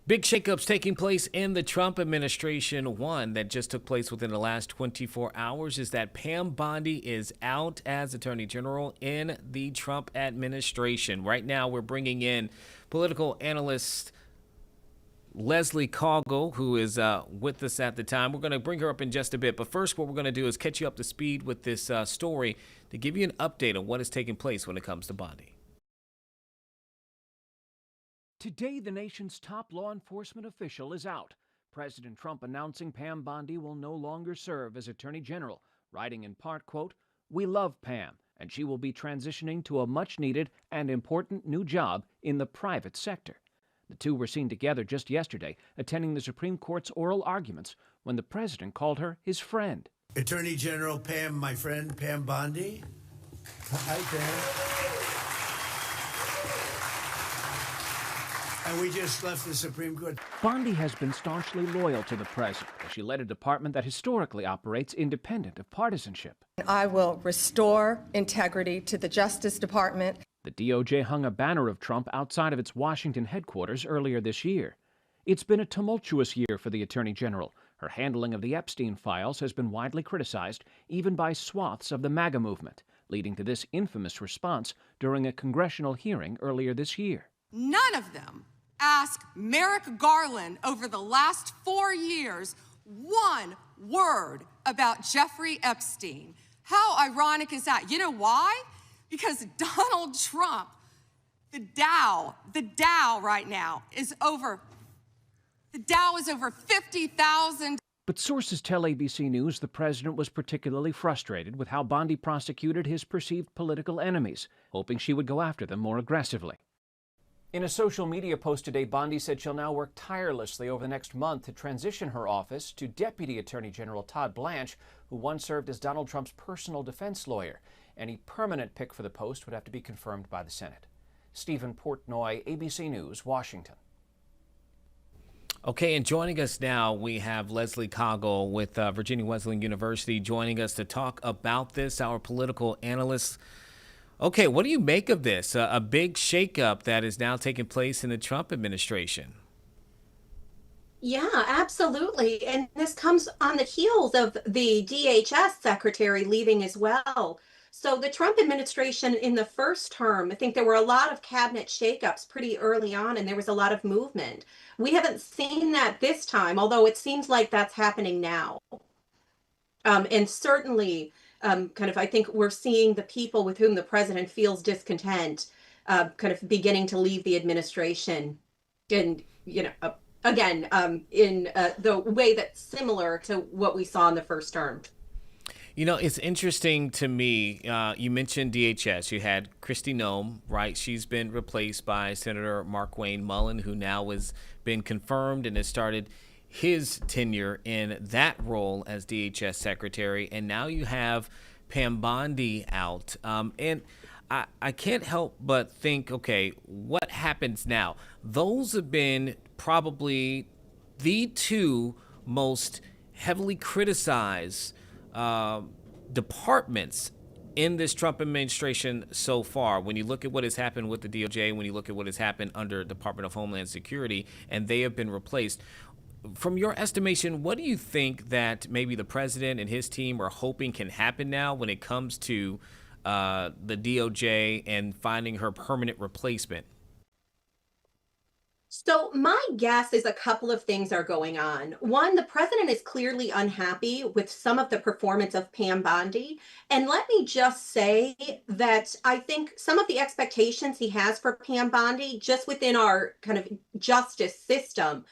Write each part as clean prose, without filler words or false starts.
Big shakeups taking place in the Trump administration. One that just took place within the last 24 hours is that Pam Bondi is out as Attorney General in the Trump administration. Right now, we're bringing in political analyst Leslie Caughell, who is with us at the time. We're going to bring her up in just a bit. But first, what we're going to do is catch you up to speed with this story to give you an update on what is taking place when it comes to Bondi. Today, the nation's top law enforcement official is out. President Trump announcing Pam Bondi will no longer serve as Attorney General, writing in part, quote, "We love Pam, and she will be transitioning to a much-needed and important new job in the private sector." The two were seen together just yesterday, attending the Supreme Court's oral arguments when the president called her his friend. Attorney General Pam, my friend Pam Bondi. Hi, Pam. And we just left the Supreme Court. Bondi has been staunchly loyal to the president as she led a department that historically operates independent of partisanship. I will restore integrity to the Justice Department. The DOJ hung a banner of Trump outside of its Washington headquarters earlier this year. It's been a tumultuous year for the Attorney General. Her handling of the Epstein files has been widely criticized, even by swaths of the MAGA movement, leading to this infamous response during a congressional hearing earlier this year. None of them ask Merrick Garland over the last 4 years one word about Jeffrey Epstein. How ironic is that? You know why? Because Donald Trump, the Dow right now is over 50,000. But sources tell ABC News the president was particularly frustrated with how Bondi prosecuted his perceived political enemies, hoping she would go after them more aggressively. In a social media post today, Bondi said she'll now work tirelessly over the next month to transition her office to Deputy Attorney General Todd Blanche, who once served as Donald Trump's personal defense lawyer. Any permanent pick for the post would have to be confirmed by the Senate. Stephen Portnoy, ABC News, Washington. Okay, and joining us now, we have Leslie Caughell with Virginia Wesleyan University joining us to talk about this, our political analyst. Okay, what do you make of this? A big shakeup that is now taking place in the Trump administration. Yeah, absolutely. And this comes on the heels of the DHS secretary leaving as well. So the Trump administration in the first term, I think there were a lot of cabinet shakeups pretty early on, and there was a lot of movement. We haven't seen that this time, although it seems like that's happening now. And certainly, I think we're seeing the people with whom the president feels discontent kind of beginning to leave the administration. And, again, in the way that's similar to what we saw in the first term. You know, it's interesting to me. You mentioned DHS. You had Kristi Noem, right? She's been replaced by Senator Markwayne Mullin, who now has been confirmed and has started his tenure in that role as DHS secretary. And now you have Pam Bondi out. And I can't help but think, okay, what happens now? Those have been probably the two most heavily criticized departments in this Trump administration so far. When you look at what has happened with the DOJ, when you look at what has happened under Department of Homeland Security, and they have been replaced. From your estimation, what do you think that maybe the president and his team are hoping can happen now when it comes to the DOJ and finding her permanent replacement? So my guess is a couple of things are going on. One, the president is clearly unhappy with some of the performance of Pam Bondi. And let me just say that I think some of the expectations he has for Pam Bondi just within our kind of justice system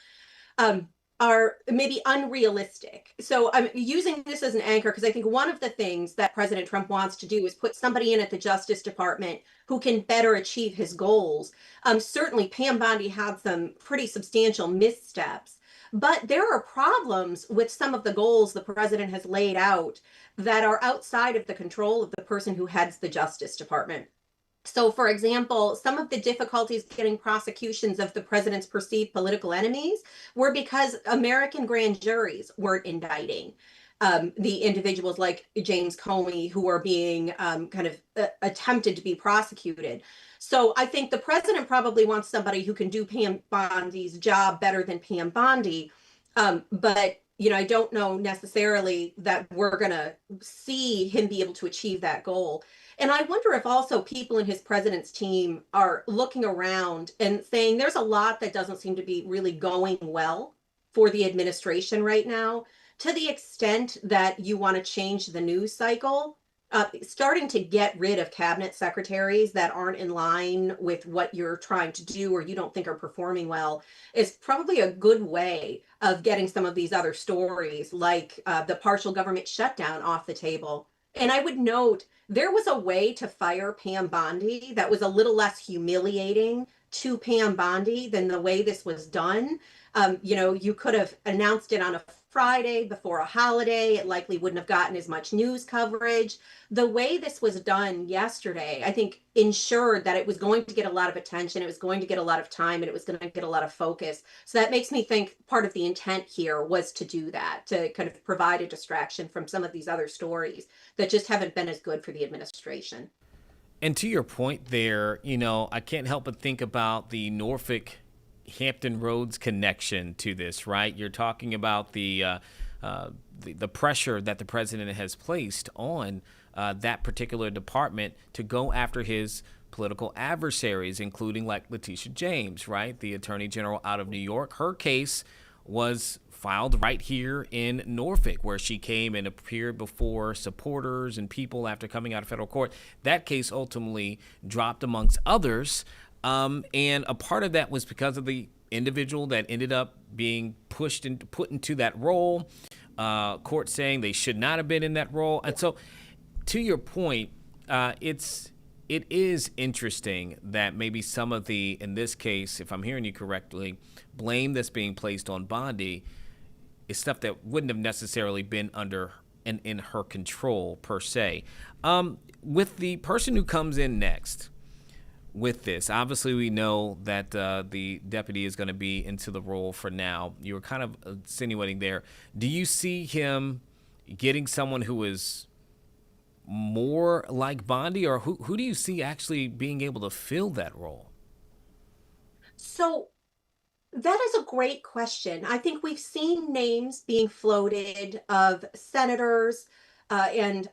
are maybe unrealistic. So I'm using this as an anchor because I think one of the things that President Trump wants to do is put somebody in at the Justice Department who can better achieve his goals. Certainly Pam Bondi had some pretty substantial missteps, but there are problems with some of the goals the president has laid out that are outside of the control of the person who heads the Justice Department. So, for example, some of the difficulties getting prosecutions of the president's perceived political enemies were because American grand juries weren't indicting. the individuals like James Comey who are being kind of attempted to be prosecuted. So I think the president probably wants somebody who can do Pam Bondi's job better than Pam Bondi. But I don't know necessarily that we're going to see him be able to achieve that goal. And I wonder if also people in his president's team are looking around and saying there's a lot that doesn't seem to be really going well for the administration right now, to the extent that you want to change the news cycle. Starting to get rid of cabinet secretaries that aren't in line with what you're trying to do or you don't think are performing well is probably a good way of getting some of these other stories like the partial government shutdown off the table. And I would note there was a way to fire Pam Bondi that was a little less humiliating to Pam Bondi than the way this was done. You could have announced it on a Friday before a holiday. It likely wouldn't have gotten as much news coverage. The way this was done yesterday, I think, ensured that it was going to get a lot of attention, it was going to get a lot of time, and it was going to get a lot of focus. So that makes me think part of the intent here was to do that, to kind of provide a distraction from some of these other stories that just haven't been as good for the administration. And to your point there, I can't help but think about the Norfolk Hampton Roads connection to this, right? You're talking about the pressure that the president has placed on that particular department to go after his political adversaries, including like Letitia James, right? The attorney general out of New York. Her case was filed right here in Norfolk, where she came and appeared before supporters and people after coming out of federal court. That case ultimately dropped amongst others. And a part of that was because of the individual that ended up being put into that role. Court saying they should not have been in that role. And so, to your point, it is interesting that maybe some of the, in this case, if I'm hearing you correctly, blame that's being placed on Bondi is stuff that wouldn't have necessarily been under and in her control per se. With the person who comes in next with this, obviously we know that the deputy is going to be into the role for now. You were kind of insinuating there. Do you see him getting someone who is more like Bondi, or who do you see actually being able to fill that role? So that is a great question. I think we've seen names being floated of senators and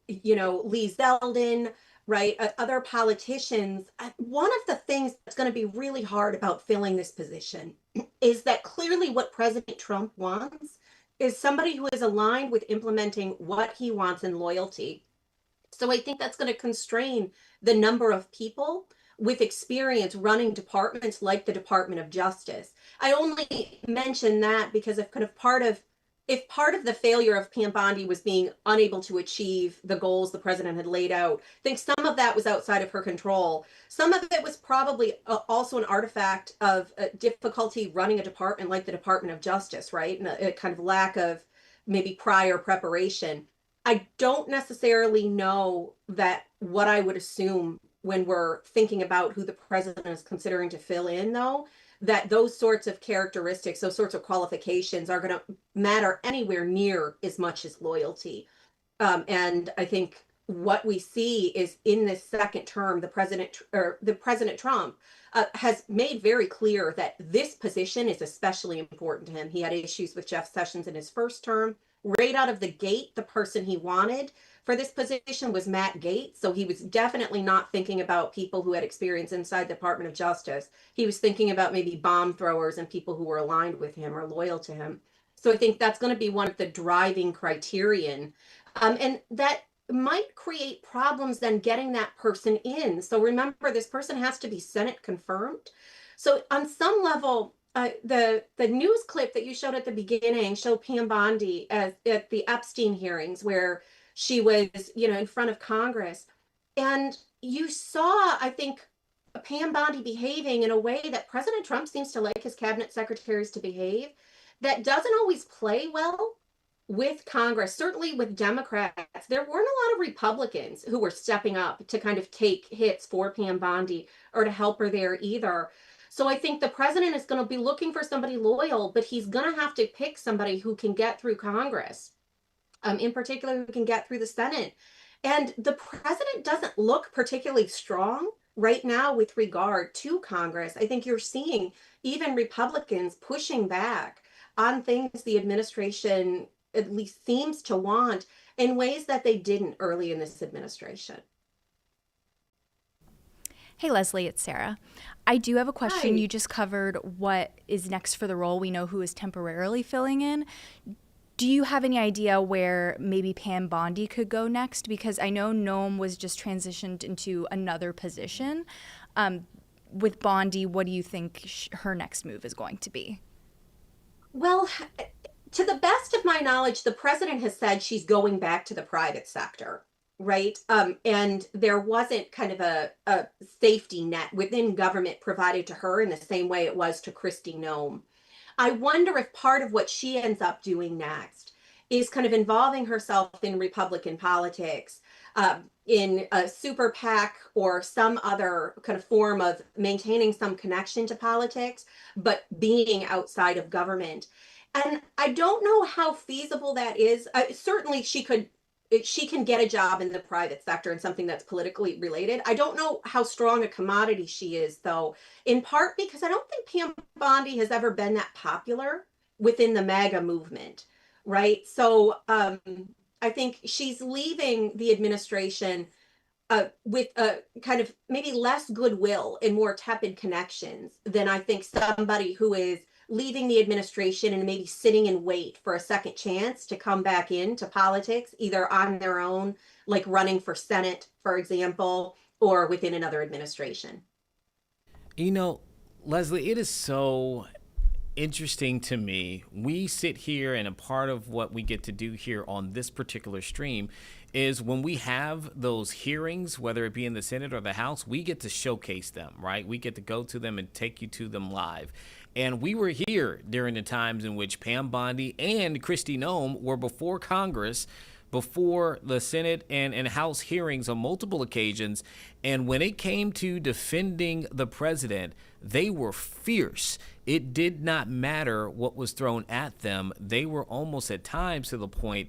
Lee Zeldin, right? Other politicians. One of the things that's going to be really hard about filling this position is that clearly what President Trump wants is somebody who is aligned with implementing what he wants in loyalty. So I think that's going to constrain the number of people with experience running departments like the Department of Justice. I only mention that because if part of the failure of Pam Bondi was being unable to achieve the goals the president had laid out, I think some of that was outside of her control. Some of it was probably also an artifact of difficulty running a department like the Department of Justice, right? And a kind of lack of maybe prior preparation. I don't necessarily know that what I would assume when we're thinking about who the president is considering to fill in, though, that those sorts of characteristics, those sorts of qualifications are going to matter anywhere near as much as loyalty. And I think what we see is in this second term, the President Trump has made very clear that this position is especially important to him. He had issues with Jeff Sessions in his first term. Right out of the gate, the person he wanted for this position was Matt Gaetz. So he was definitely not thinking about people who had experience inside the Department of Justice. He was thinking about maybe bomb throwers and people who were aligned with him or loyal to him. So I think that's going to be one of the driving criterion. And that might create problems then getting that person in. So remember, this person has to be Senate confirmed. So on some level, the news clip that you showed at the beginning showed Pam Bondi at the Epstein hearings where she was, in front of Congress. And you saw, I think, Pam Bondi behaving in a way that President Trump seems to like his cabinet secretaries to behave that doesn't always play well with Congress, certainly with Democrats. There weren't a lot of Republicans who were stepping up to kind of take hits for Pam Bondi or to help her there either. So I think the president is going to be looking for somebody loyal, but he's going to have to pick somebody who can get through Congress. in particular, who can get through the Senate. And the president doesn't look particularly strong right now with regard to Congress. I think you're seeing even Republicans pushing back on things the administration at least seems to want in ways that they didn't early in this administration. Hey, Leslie, it's Sarah. I do have a question. Hi. You just covered what is next for the role. We know who is temporarily filling in. Do you have any idea where maybe Pam Bondi could go next? Because I know Noam was just transitioned into another position. With Bondi, what do you think her next move is going to be? Well, to the best of my knowledge, the president has said she's going back to the private sector, right? And there wasn't kind of a safety net within government provided to her in the same way it was to Kristi Noem. I wonder if part of what she ends up doing next is kind of involving herself in Republican politics, in a super PAC or some other kind of form of maintaining some connection to politics, but being outside of government. And I don't know how feasible that is. Certainly she can get a job in the private sector and something that's politically related. I don't know how strong a commodity she is, though, in part because I don't think Pam Bondi has ever been that popular within the MAGA movement, right? So I think she's leaving the administration with a kind of maybe less goodwill and more tepid connections than I think somebody who is leaving the administration and maybe sitting in wait for a second chance to come back into politics, either on their own, like running for Senate, for example, or within another administration. You know, Leslie, it is so interesting to me. We sit here, and a part of what we get to do here on this particular stream is when we have those hearings, whether it be in the Senate or the House, we get to showcase them, right? We get to go to them and take you to them live. And we were here during the times in which Pam Bondi and Kristi Noem were before Congress, before the Senate and House hearings on multiple occasions. And when it came to defending the president, they were fierce. It did not matter what was thrown at them. They were almost at times to the point,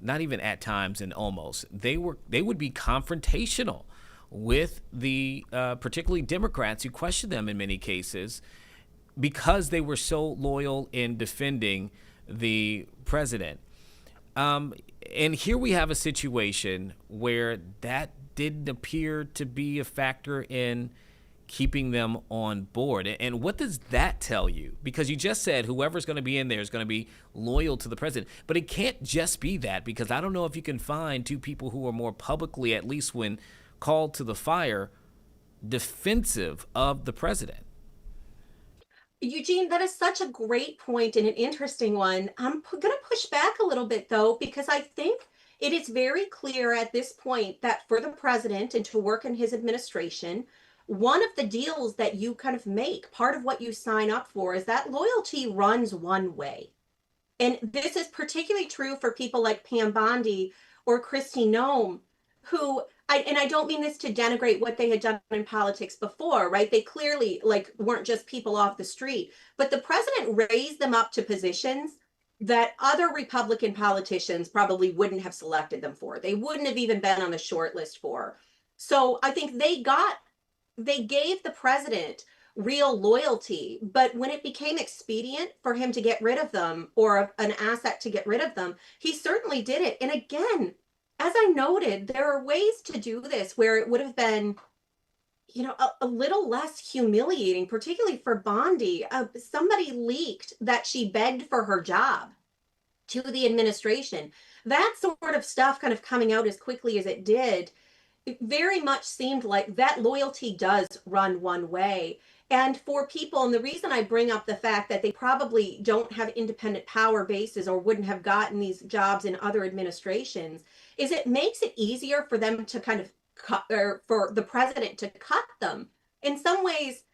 not even at times and almost, they would be confrontational with the particularly Democrats who questioned them in many cases, because they were so loyal in defending the president. And here we have a situation where that didn't appear to be a factor in keeping them on board. And what does that tell you? Because you just said whoever's going to be in there is going to be loyal to the president. But it can't just be that, because I don't know if you can find two people who are more publicly, at least when called to the fire, defensive of the president. Eugene, that is such a great point and an interesting one. I'm going to push back a little bit, though, because I think it is very clear at this point that for the president and to work in his administration, one of the deals that you kind of make, part of what you sign up for, is that loyalty runs one way. And this is particularly true for people like Pam Bondi or Kristi Noem, who I don't mean this to denigrate what they had done in politics before, right? They clearly weren't just people off the street, but the president raised them up to positions that other Republican politicians probably wouldn't have selected them for. They wouldn't have even been on the short list for. So I think they gave the president real loyalty, but when it became expedient for him to get rid of them, or an asset to get rid of them, he certainly did it. And again, as I noted, there are ways to do this where it would have been, a little less humiliating, particularly for Bondi. Somebody leaked that she begged for her job to the administration. That sort of stuff kind of coming out as quickly as it did, it very much seemed like that loyalty does run one way. And for people, and the reason I bring up the fact that they probably don't have independent power bases or wouldn't have gotten these jobs in other administrations, is it makes it easier for them to kind of cut, or for the president to cut them. In some ways,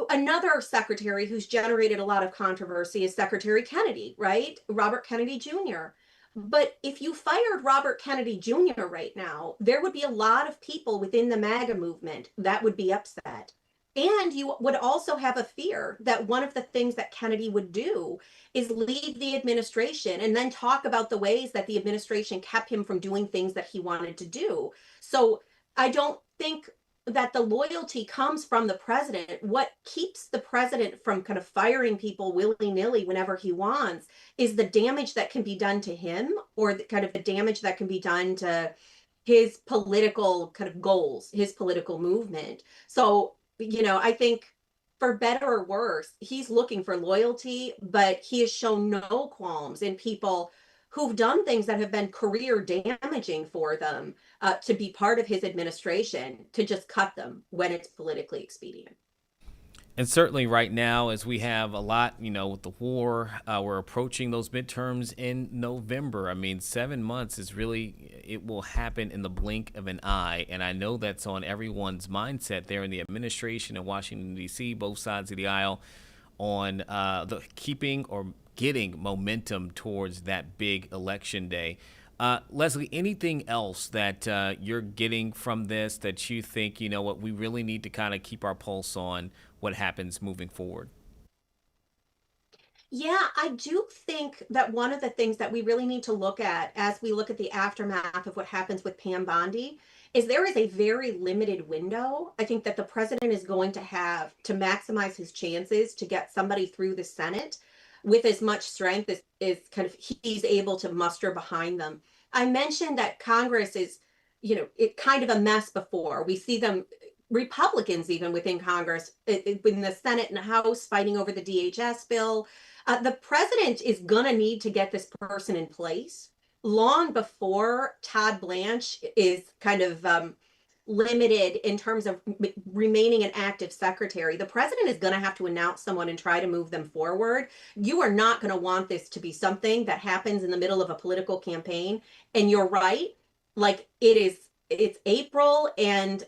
another secretary who's generated a lot of controversy is Secretary Kennedy, right? Robert Kennedy Jr. But if you fired Robert Kennedy Jr. right now, there would be a lot of people within the MAGA movement that would be upset. And you would also have a fear that one of the things that Kennedy would do is leave the administration and then talk about the ways that the administration kept him from doing things that he wanted to do. So I don't think that the loyalty comes from the president. What keeps the president from kind of firing people willy-nilly whenever he wants is the damage that can be done to him, or the kind of the damage that can be done to his political kind of goals, his political movement. So, I think for better or worse, he's looking for loyalty, but he has shown no qualms in people who've done things that have been career damaging for them, to be part of his administration, to just cut them when it's politically expedient. And certainly right now, as we have a lot, with the war, we're approaching those midterms in November. I mean, 7 months is really, it will happen in the blink of an eye. And I know that's on everyone's mindset there in the administration in Washington, D.C., both sides of the aisle, on the keeping or getting momentum towards that big election day. Leslie, anything else that you're getting from this that you think, what we really need to kind of keep our pulse on what happens moving forward? Yeah, I do think that one of the things that we really need to look at as we look at the aftermath of what happens with Pam Bondi is there is a very limited window. I think that the president is going to have to maximize his chances to get somebody through the Senate with as much strength as kind of he's able to muster behind them. I mentioned that Congress is, it kind of a mess before. We see them, Republicans even within Congress, in the Senate and the House, fighting over the DHS bill. The president is going to need to get this person in place long before Todd Blanche is kind of limited in terms of remaining an active secretary. The president is going to have to announce someone and try to move them forward. You are not going to want this to be something that happens in the middle of a political campaign. And you're right, like it's April, and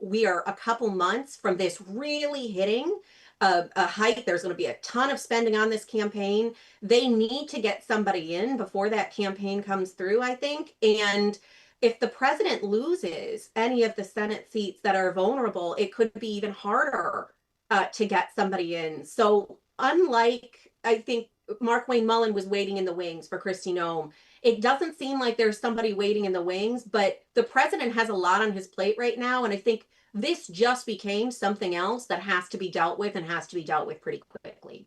we are a couple months from this really hitting a height. There's going to be a ton of spending on this campaign. They need to get somebody in before that campaign comes through, I think. And if the president loses any of the Senate seats that are vulnerable, it could be even harder to get somebody in. So unlike, I think, Mark Wayne Mullen was waiting in the wings for Kristi Noem, it doesn't seem like there's somebody waiting in the wings, but the president has a lot on his plate right now. And I think this just became something else that has to be dealt with, and has to be dealt with pretty quickly.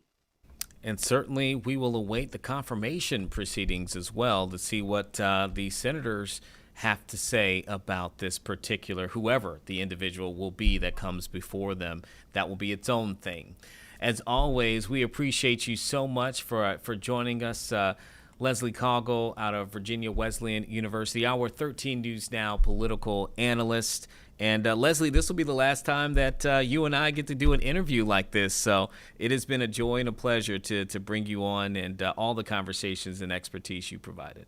And certainly we will await the confirmation proceedings as well to see what the senators have to say about this particular, whoever the individual will be that comes before them. That will be its own thing. As always, we appreciate you so much for joining us. Leslie Caughell out of Virginia Wesleyan University, our 13 News Now political analyst. And Leslie, this will be the last time that you and I get to do an interview like this. So it has been a joy and a pleasure to bring you on, and all the conversations and expertise you provided.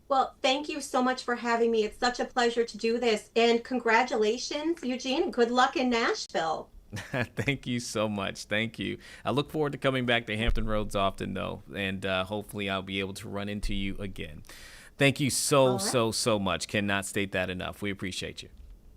Well, thank you so much for having me. It's such a pleasure to do this. And congratulations, Eugene. Good luck in Nashville. Thank you so much. Thank you. I look forward to coming back to Hampton Roads often, though, and hopefully I'll be able to run into you again. Thank you so much. Cannot state that enough. We appreciate you.